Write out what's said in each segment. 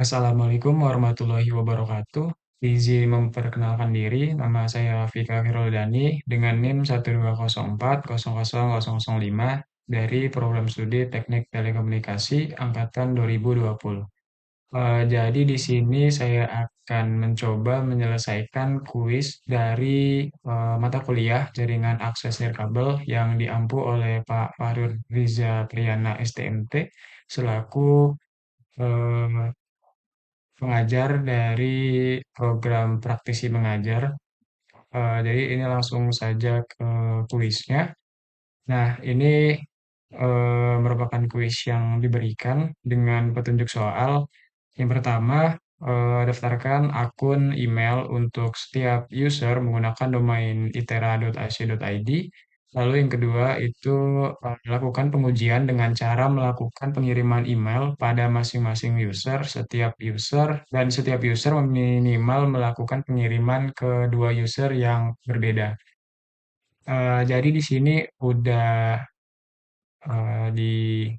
Assalamualaikum warahmatullahi wabarakatuh. Izin memperkenalkan diri, nama saya Fika Khiroldani dengan NIM 120404005 dari Program Studi Teknik Telekomunikasi Angkatan 2020. Jadi di sini saya akan mencoba menyelesaikan kuis dari mata kuliah Jaringan Akses Nirkabel yang diampu oleh Pak Fahrul Riza Priyana STMT selaku eh, pengajar dari program praktisi mengajar. Jadi ini langsung saja ke kuisnya. Nah, ini merupakan kuis yang diberikan dengan petunjuk soal. Yang pertama, daftarkan akun email untuk setiap user menggunakan domain itera.ac.id. Lalu yang kedua itu lakukan pengujian dengan cara melakukan pengiriman email pada masing-masing user, dan setiap user minimal melakukan pengiriman ke dua user yang berbeda. Jadi di sini udah dibuat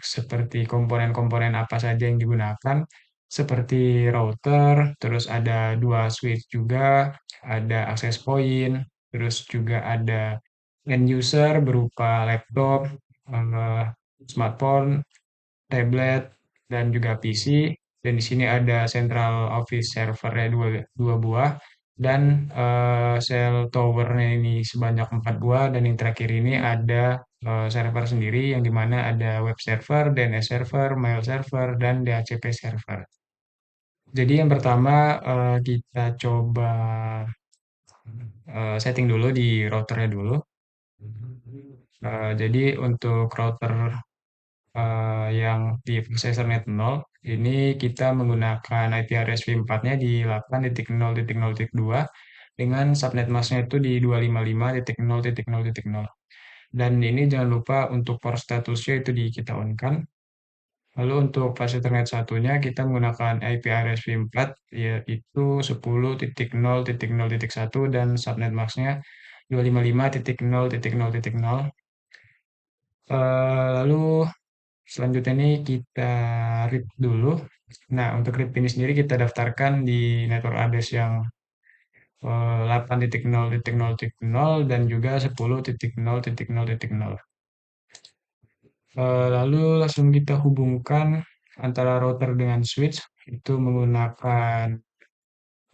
seperti komponen-komponen apa saja yang digunakan, seperti router, terus ada dua switch juga, ada access point, terus juga ada end user berupa laptop, eh, smartphone, tablet, dan juga PC. Dan di sini ada central office servernya dua buah, dan cell towernya ini sebanyak 4 buah, dan yang terakhir ini ada server sendiri yang dimana ada web server, DNS server, mail server, dan DHCP server. Jadi yang pertama kita coba setting dulu di routernya dulu. Jadi untuk router yang di Ethernet 0, ini kita menggunakan IP address V4-nya di 8.0.0.2 dengan subnet masknya itu di 255.0.0.0. Dan ini jangan lupa untuk port statusnya itu kita on-kan. Lalu untuk flash Ethernet satunya kita menggunakan IP address V4 yaitu 10.0.0.1 dan subnet masknya 255.0.0.0. Lalu selanjutnya ini kita read dulu. Nah, untuk read ini sendiri kita daftarkan di network address yang 8.0.0.0 dan juga 10.0.0.0. Lalu langsung kita hubungkan antara router dengan switch itu menggunakan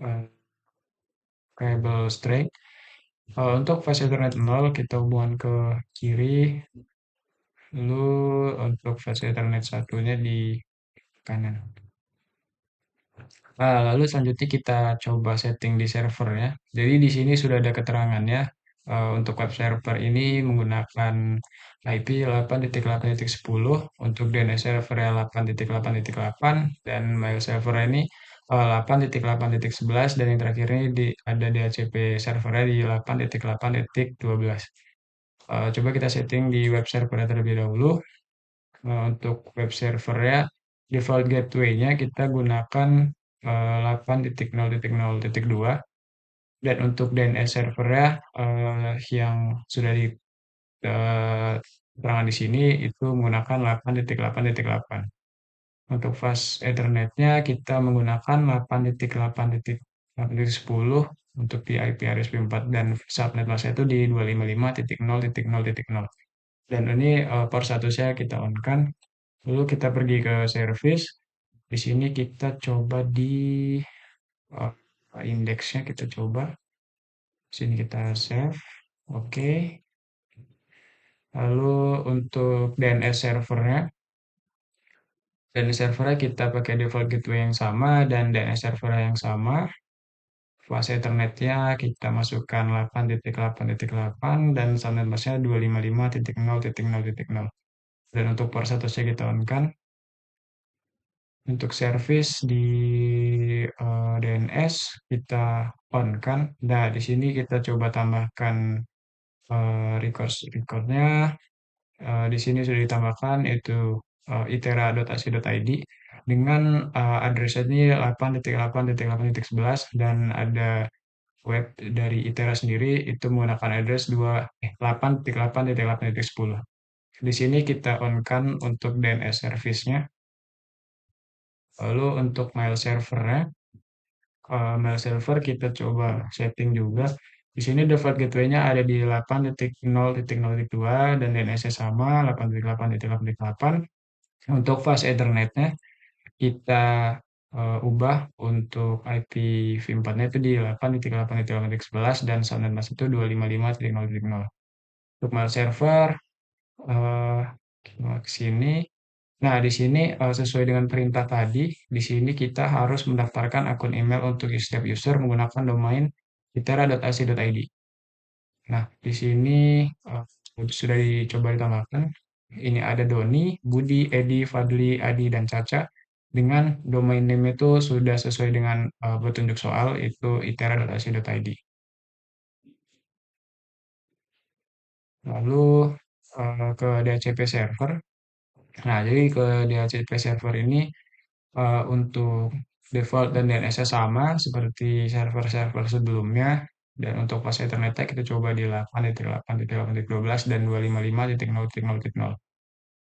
eh, kabel string. Untuk flash Ethernet 0 kita hubungkan ke kiri, lalu untuk flash Ethernet satunya di kanan. Lalu selanjutnya kita coba setting di servernya. Jadi di sini sudah ada keterangannya. Untuk web server ini menggunakan IP 8.8.10, untuk DNS server 8.8.8, dan mail server ini 8.8.11, dan yang terakhir ini ada DHCP servernya di 8.8.12. Coba kita setting di web servernya terlebih dahulu. Untuk web servernya, default gateway-nya kita gunakan 8.0.0.2, dan untuk DNS servernya yang sudah diterangkan di sini itu menggunakan 8.8.8. Untuk fast Ethernet-nya kita menggunakan 8.8.8.10 untuk di IP address V4, dan subnet masknya itu di 255.0.0.0. Dan ini port statusnya kita on-kan. Lalu kita pergi ke service. Di sini kita coba di uh, indeksnya kita coba. Sini kita save. Oke. Lalu untuk DNS servernya kita pakai default gateway yang sama dan DNS servernya yang sama. Flash Ethernet-nya kita masukkan 8.8.8 dan subnet masknya 255.0.0.0. Dan untuk port statusnya kita on-kan. Untuk service di DNS kita on kan. Nah, di sini kita coba tambahkan recordnya. Di sini sudah ditambahkan itu itera.ac.id dengan address ini 8.8.8.11, dan ada web dari Itera sendiri itu menggunakan address 8.8.8.10. Di sini kita on-kan untuk DNS service-nya. Lalu untuk mail server-nya, mail server kita coba setting juga. Di sini default gateway-nya ada di 8.0.0.2 dan DNS-nya sama 8.8.8.8. Untuk fast Ethernet-nya kita ubah untuk IPv4-nya itu di 8.8.8.11 dan subnet mask itu 255.0.0. Untuk mail server, eh ke sini. Nah, di sini sesuai dengan perintah tadi, di sini kita harus mendaftarkan akun email untuk setiap user menggunakan domain itera.ac.id. Nah, di sini eh, sudah dicoba ditambahkan. Ini ada Doni, Budi, Edi, Fadli, Adi, dan Caca. Dengan domain name itu sudah sesuai dengan petunjuk soal, itu itera.ac.id. Lalu ke DHCP server. Nah, jadi ke DHCP server ini untuk default dan DNS-nya sama seperti server-server sebelumnya. Dan untuk pas Ethernet kita coba di 8.8.8.12 dan 255.0.0.0.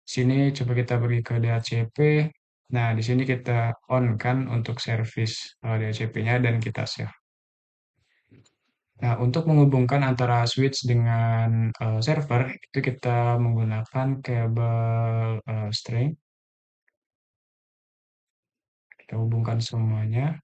Sini coba kita pergi ke DHCP. Nah, di sini kita on kan untuk service DHCP-nya dan kita save. Nah, untuk menghubungkan antara switch dengan server itu kita menggunakan kabel string. Kita hubungkan semuanya.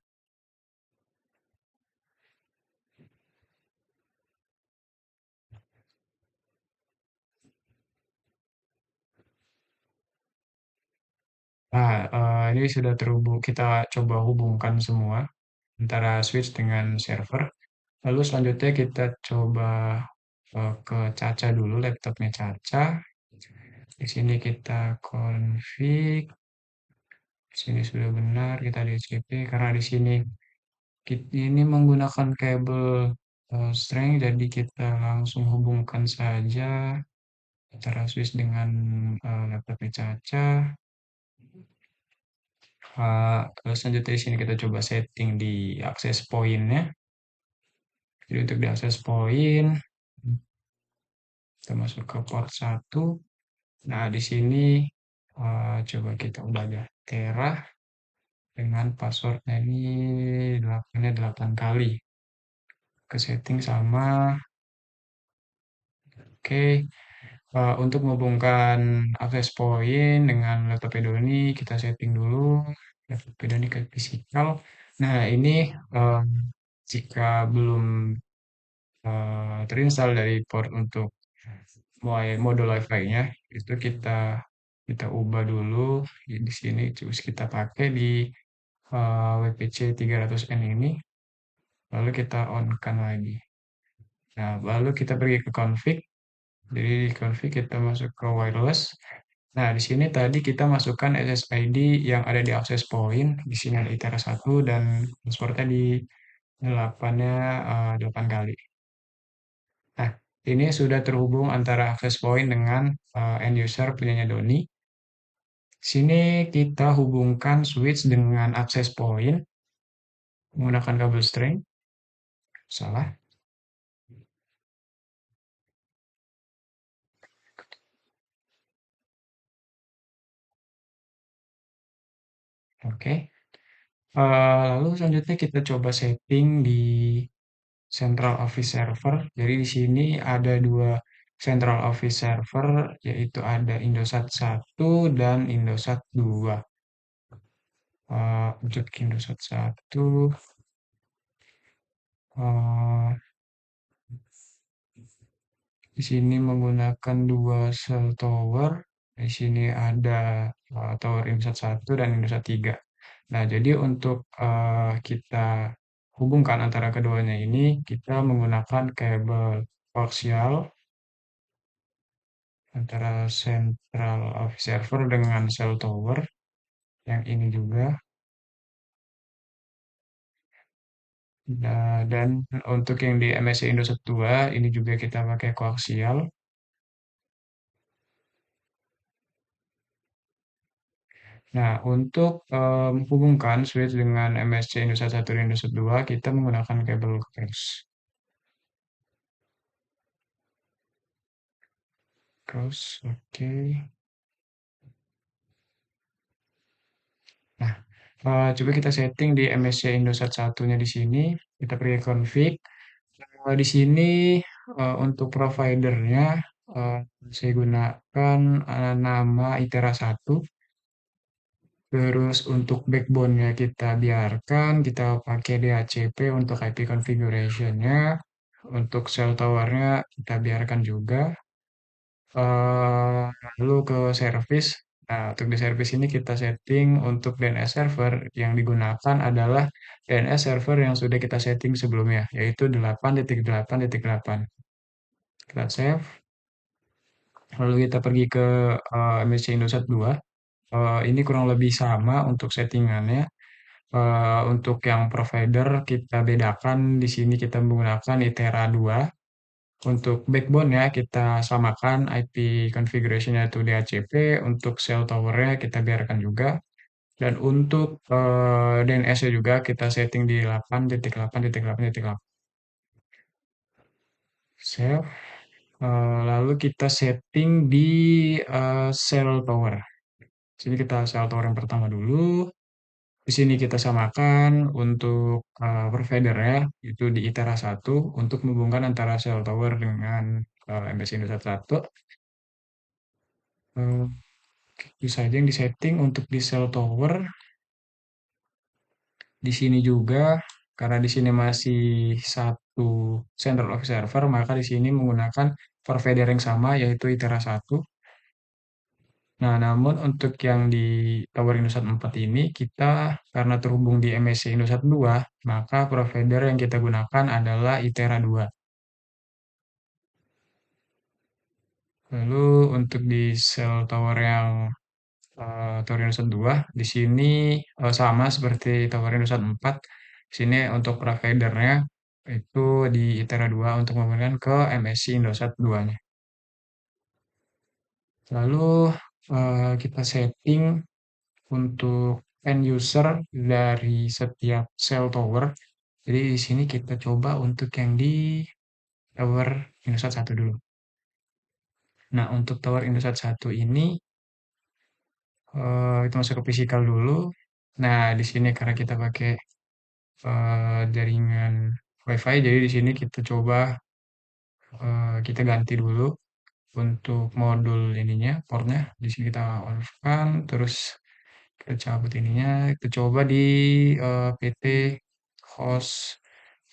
Nah, ini sudah terhubung. Kita coba hubungkan semua antara switch dengan server. Lalu selanjutnya kita coba ke Caca dulu, laptopnya Caca. Di sini kita config. Di sini sudah benar, kita DHCP. Karena di sini ini menggunakan kabel string, jadi kita langsung hubungkan saja antara switch dengan laptopnya Caca. Terus selanjutnya di sini kita coba setting di access point-nya. Jadi untuk di access point, kita masuk ke port 1. Nah, di sini coba kita ubah aja Tera dengan passwordnya ini 8 kali. Ke setting sama. Oke. Untuk menghubungkan access point dengan laptop Pedoni, kita setting dulu laptop Pedoni ke physical. Nah, ini em, jika belum terinstall dari port untuk modul Wi-Fi-nya, itu kita ubah dulu di sini, terus kita pakai di WPC 300N ini, lalu kita on-kan lagi. Nah, lalu kita pergi ke config. Jadi di config kita masuk ke wireless. Nah, di sini tadi kita masukkan SSID yang ada di access point. Di sini ada ITERA 1 dan passwordnya di 8-nya 8 kali. Nah, ini sudah terhubung antara access point dengan end user punyanya Doni. Sini kita hubungkan switch dengan access point menggunakan kabel string. Salah. Oke. Lalu selanjutnya kita coba setting di Central Office Server. Jadi di sini ada dua Central Office Server, yaitu ada Indosat 1 dan Indosat 2. Untuk Indosat 1, eh, di sini menggunakan dua cell tower. Di sini ada tower Indosat 1 dan Indosat 3. Nah, jadi untuk kita hubungkan antara keduanya ini, kita menggunakan kabel koaksial antara Central Office Server dengan Cell Tower yang ini juga. Nah, dan untuk yang di MSC Indosat 2 ini juga kita pakai koaksial. Nah, untuk menghubungkan switch dengan MSC Indosat 1 dan Indosat 2 kita menggunakan kabel cross. terus oke. Nah, coba kita setting di MSC Indosat satunya di sini, kita pergi ke config. Di sini untuk providernya eh, saya gunakan nama Itera 1. Terus untuk backbone-nya kita biarkan, kita pakai DHCP untuk IP configuration-nya. Untuk cell tower-nya kita biarkan juga. Lalu ke service. Nah, untuk di service ini kita setting untuk DNS server yang digunakan adalah DNS server yang sudah kita setting sebelumnya, yaitu 8.8.8. Kita save, lalu kita pergi ke MSC Indosat 2. Ini kurang lebih sama untuk settingannya. Untuk yang provider kita bedakan di sini kita menggunakan Itera 2. Untuk backbone ya kita samakan IP configuration-nya itu DHCP, untuk cell tower-nya kita biarkan juga. Dan untuk DNS-nya juga kita setting di 8.8.8.8. Save. Lalu kita setting di cell tower. Sini kita cell tower yang pertama dulu. Di sini kita samakan untuk providernya itu di Itera 1 untuk menghubungkan antara cell tower dengan MSI Indosat 1. Eh, Itu saja yang disetting untuk di cell tower. Di sini juga karena di sini masih satu central of server, maka di sini menggunakan provider yang sama yaitu Itera 1. Nah, namun untuk yang di Tower Indosat 4 ini, kita karena terhubung di MSC Indosat 2, maka provider yang kita gunakan adalah Itera 2. Lalu untuk di sel tower yang Tower Indosat 2, di sini sama seperti Tower Indosat 4. Di sini untuk providernya itu di Itera 2 untuk memberikan ke MSC Indosat 2-nya. Lalu kita setting untuk end user dari setiap cell tower. Jadi di sini kita coba untuk yang di tower Indosat 1 dulu. Nah, untuk tower Indosat 1 ini itu masuk ke physical dulu. Nah, di sini karena kita pakai jaringan WiFi, jadi di sini kita coba kita ganti dulu untuk modul ininya, portnya. Di sini kita on-kan, terus kita cabut ininya, kita coba di PT host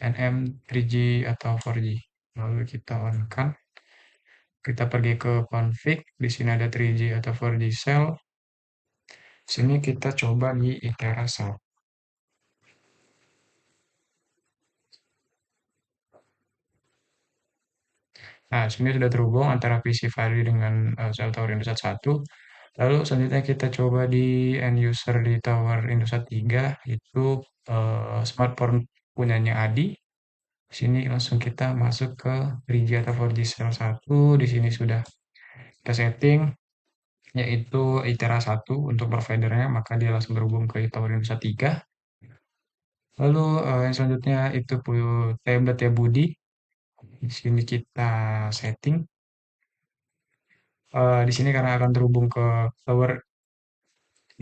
NM 3G atau 4G. Lalu kita on-kan, kita pergi ke config, di sini ada 3G atau 4G cell. Sini kita coba di Itera cell. Nah, sini sudah terhubung antara PC Fahri dengan cell tower Indosat 1. Lalu selanjutnya kita coba di end user di tower Indosat 3, itu smartphone punyanya Adi. Di sini langsung kita masuk ke 3G atau 4G cell 1. Di sini sudah kita setting yaitu Itera 1 untuk providernya, maka dia langsung terhubung ke tower Indosat 3. Lalu yang selanjutnya itu tablet ya Budi. Di sini kita setting. Di sini karena akan terhubung ke tower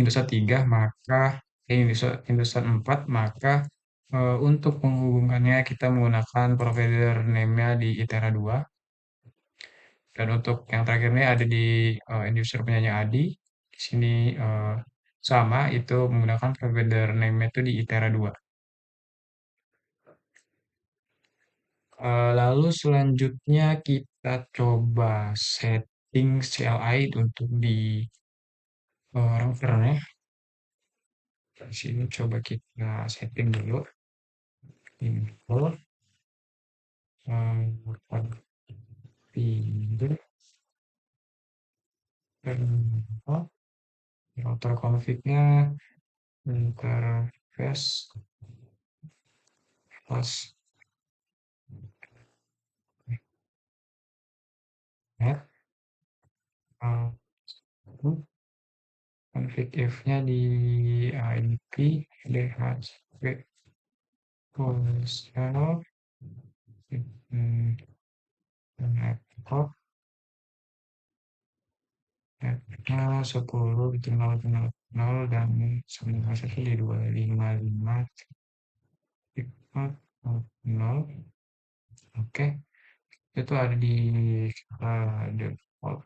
Indosat 3, maka Indosat 4, maka untuk menghubungkannya kita menggunakan provider name-nya di Itera 2. Dan untuk yang terakhir ini ada di end user punyanya Adi. Di sini sama, itu menggunakan provider name-nya itu di Itera 2. Lalu selanjutnya kita coba setting CLI untuk di routernya. Di sini coba kita setting dulu. Info, configure, info, router config-nya, interface, plus net, config if-nya di IP, DHCP, wholesale, laptop, netnya 10 gitu 0, 0, 0 dan sembilan satu di 255 0. Oke, itu ada di default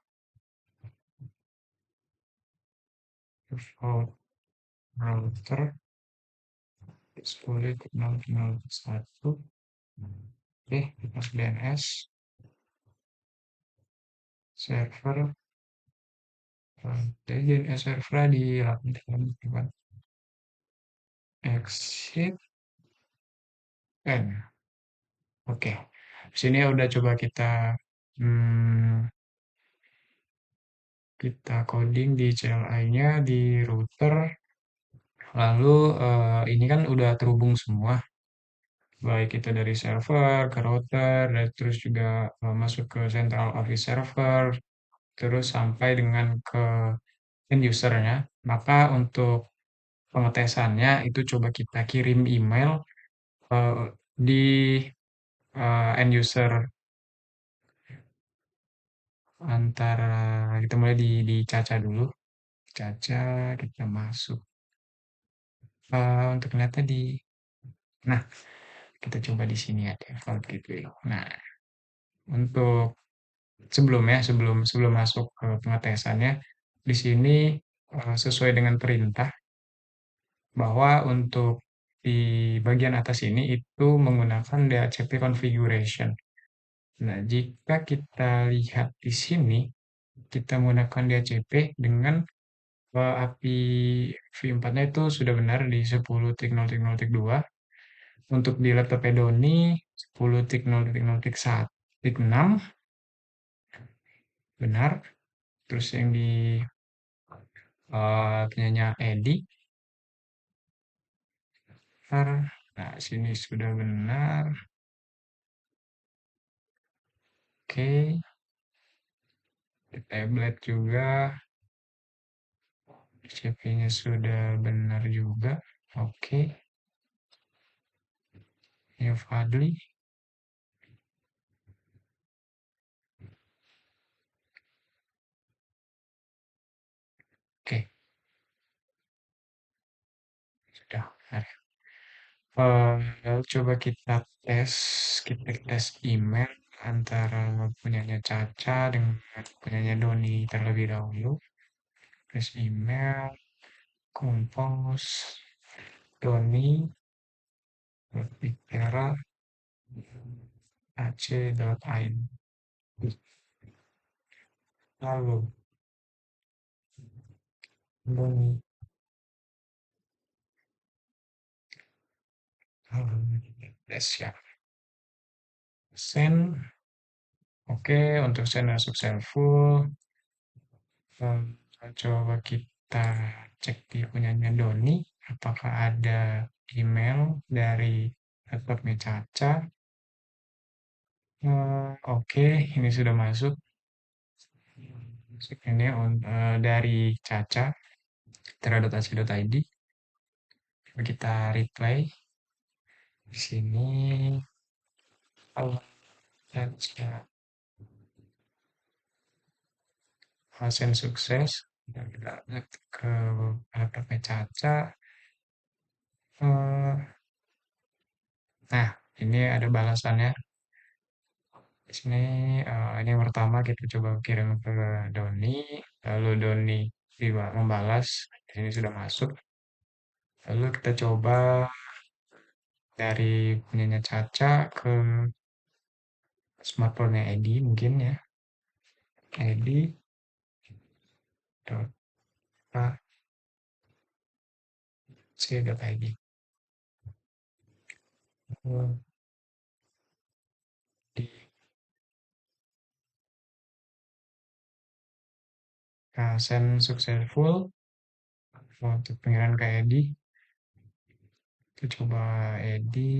default router 10.0.1. Oke, masuk DNS server. Jadi DNS server di 8.1 exit n. Oke, sini udah coba hmm, kita coding di CLI-nya di router. Lalu ini kan udah terhubung semua, baik itu dari server ke router, dan terus juga masuk ke central office server, terus sampai dengan ke end usernya. Maka untuk pengetesannya itu coba kita kirim email di end user antara kita mulai di Caca dulu. Caca kita masuk. Untuk ternyata nah kita coba di sini ya default gitu ya. Nah untuk sebelum sebelum masuk ke pengetesannya di sini sesuai dengan perintah bahwa untuk di bagian atas ini itu menggunakan DHCP configuration. Nah, jika kita lihat di sini, kita menggunakan DHCP dengan API v4-nya itu sudah benar di 10.0.0.2. Untuk di laptop Edoni 10.0.0.1.6 benar. Terus yang di punyanya Edi benar. Nah, sini sudah benar. Oke, di tablet juga CP-nya sudah benar juga. Oke, ya Fadli. Oke, sudah. Nah, coba kita tes email antara punyanya Caca dengan punyanya Doni terlebih dahulu. Tes email, kompos, Doni, bicara, ac.id. Lalu, Doni, tes ya. Send, oke, untuk send masuk full. Coba kita cek di punyanya Doni, apakah ada email dari laptopnya Caca. Oke, ini sudah masuk. Ini dari Caca, tera.ac.id. Coba kita reply di sini. Kalau Caca hasil sukses, kita lihat ke laptopnya Caca. Eh, Nah, ini ada balasannya. Di sini ini yang pertama kita coba kirim ke Doni, lalu Doni juga membalas. Di sini sudah masuk. Lalu kita coba dari punyanya Caca ke smartphone-nya Edi mungkin ya. Edi dot c.id. Di send successful untuk pengiriman ke Edi. Kita coba Edi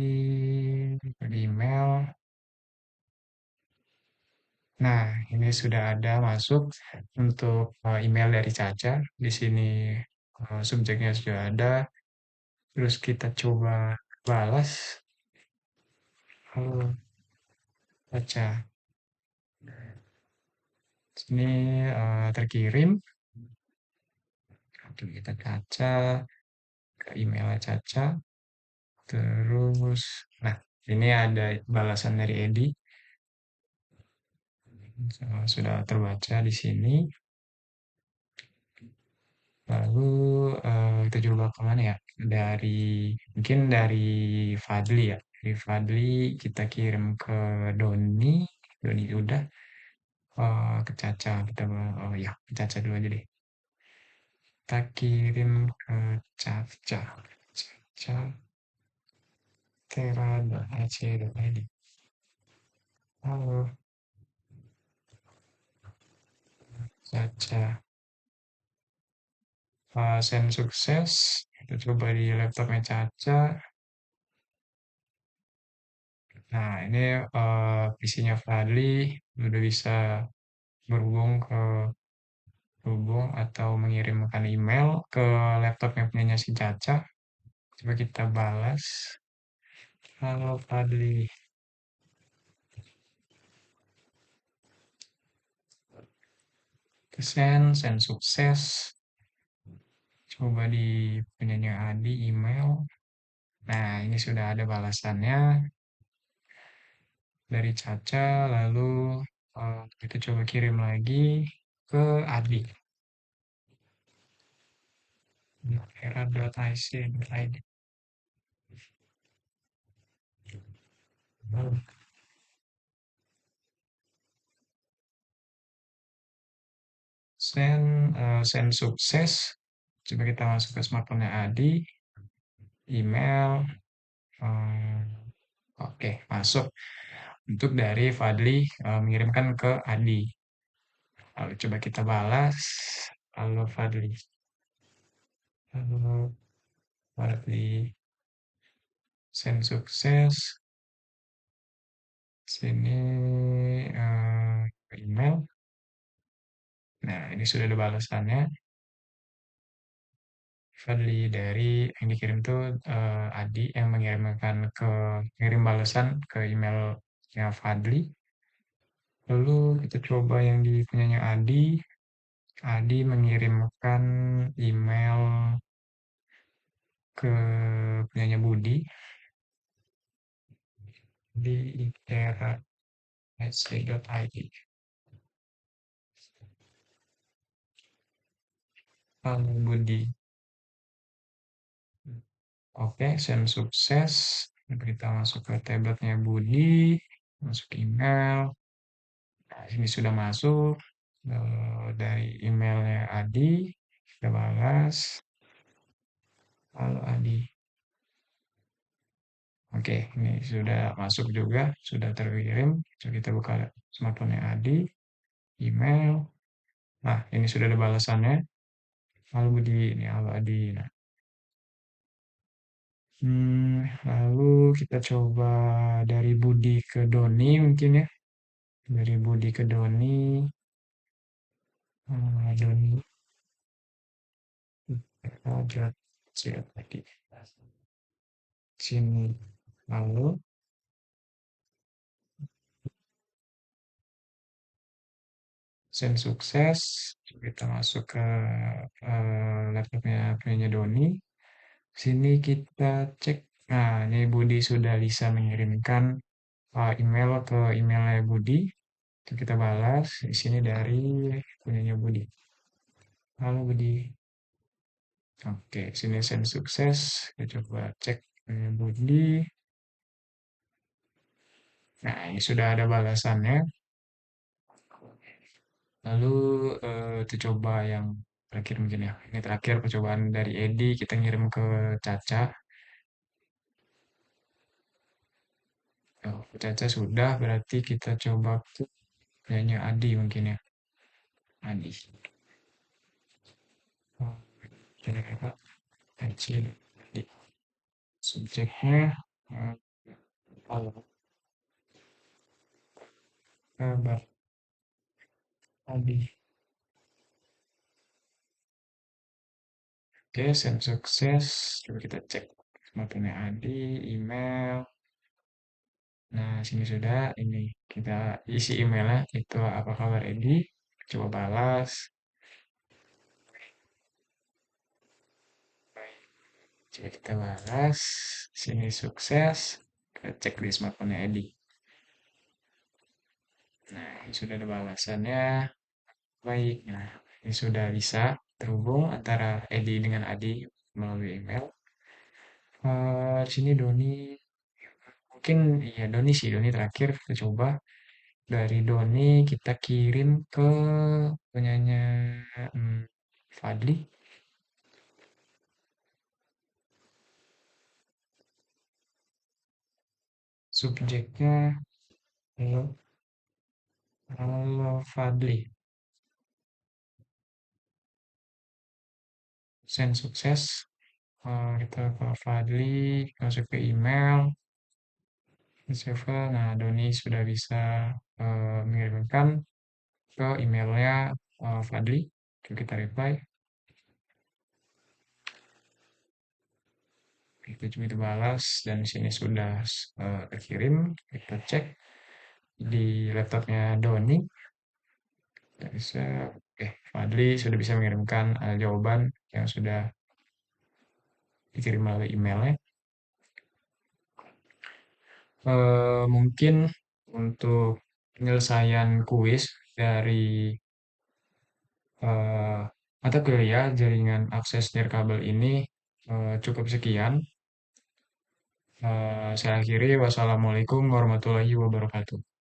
di email. Nah, ini sudah ada masuk untuk email dari Caca. Di sini subjeknya sudah ada. Terus kita coba balas. Halo Caca, Ini terkirim. Oke, kita kaca ke emailnya Caca. Terus, nah ini ada balasan dari Edi. Sudah terbaca di sini. Lalu kita coba kemana ya? Mungkin dari Fadli ya. Dari Fadli kita kirim ke Doni. Doni udah. Ke Caca. Oh ya, ke Caca dulu aja deh. Kita kirim ke Caca. Caca. Tera.ac.id. Halo, Caca. Send sukses. Kita coba di laptopnya Caca. Nah, ini PC-nya Fadli udah bisa berhubung atau mengirimkan email ke laptopnya punyanya si Caca. Coba kita balas. Halo Fadli. Send sukses. Coba di punyanya Adi email. Nah, ini sudah ada balasannya dari Caca. Lalu kita coba kirim lagi ke Adi. Era.ic.id. Send sukses. Coba kita masuk ke smartphone-nya Adi. Email. eh, Oke, masuk. Untuk dari Fadli mengirimkan ke Adi. Lalu coba kita balas. Halo Fadli. Halo Fadli. Send sukses. Sini email. Nah, ini sudah ada balasannya. Fadli dari yang dikirim tuh Adi yang mengirim balasan ke emailnya Fadli. Lalu kita coba yang di punyanya Adi. Adi mengirimkan email ke punyanya Budi di itera.sc.id. Halo Budi. Oke, send sukses. Kita masuk ke tabletnya Budi, masuk email. Nah, ini sudah masuk dari emailnya Adi. Kita balas. Halo Adi. Oke, ini sudah masuk juga, sudah terkirim. Coba kita buka smartphone-nya Adi, email. Nah, ini sudah ada balasannya. Halo Budi, ini halo Adi. Nah, lalu kita coba dari Budi ke Doni mungkin ya. Dari Budi ke Doni. Doni. Kita lihat lagi. Sini. Lalu, send sukses. Kita masuk ke laptopnya punyanya Doni. Sini kita cek. Nah, ini Budi sudah bisa mengirimkan email ke emailnya Budi. Itu kita balas. Di sini dari punyanya Budi. Halo Budi. Oke, sini send sukses. Kita coba cek punya Budi. Nah, ini sudah ada balasannya. Lalu kita coba yang terakhir mungkin ya. Ini terakhir percobaan dari Edi. Kita ngirim ke Caca. Oh, Caca sudah, berarti kita coba ke punyanya Adi mungkin ya. Adi. Oh, Kira-kira kecil. Adi. Subjeknya eh, halo kabar Adi. Oke, send sukses. Coba kita cek smartphone Adi, email. Nah, sini sudah. Ini kita isi emailnya. Itu apa kabar Edi? Coba balas. Coba kita balas. Sini sukses. Kita cek di smartphone Edi. Nah, ini sudah ada balasannya. Baik. Nah, ini sudah bisa terhubung antara Edi dengan Adi melalui email. Di sini Doni, mungkin iya Doni sih, Doni terakhir kita coba. Dari Doni kita kirim ke punyanya hmm, Fadli. Subjeknya halo, halo Fadli. Send sukses. Kita ke Fadli, masuk ke email, save. Nah, Doni sudah bisa mengirimkan ke emailnya Fadli. Coba kita reply. Kita coba itu balas dan di sini sudah terkirim. Kita cek di laptopnya Doni. Tidak bisa. Oke, Fadli sudah bisa mengirimkan jawaban yang sudah dikirim melalui emailnya. Mungkin untuk penyelesaian kuis dari eh, mata kuliah jaringan akses nirkabel ini cukup sekian. Saya akhiri. Wassalamualaikum warahmatullahi wabarakatuh.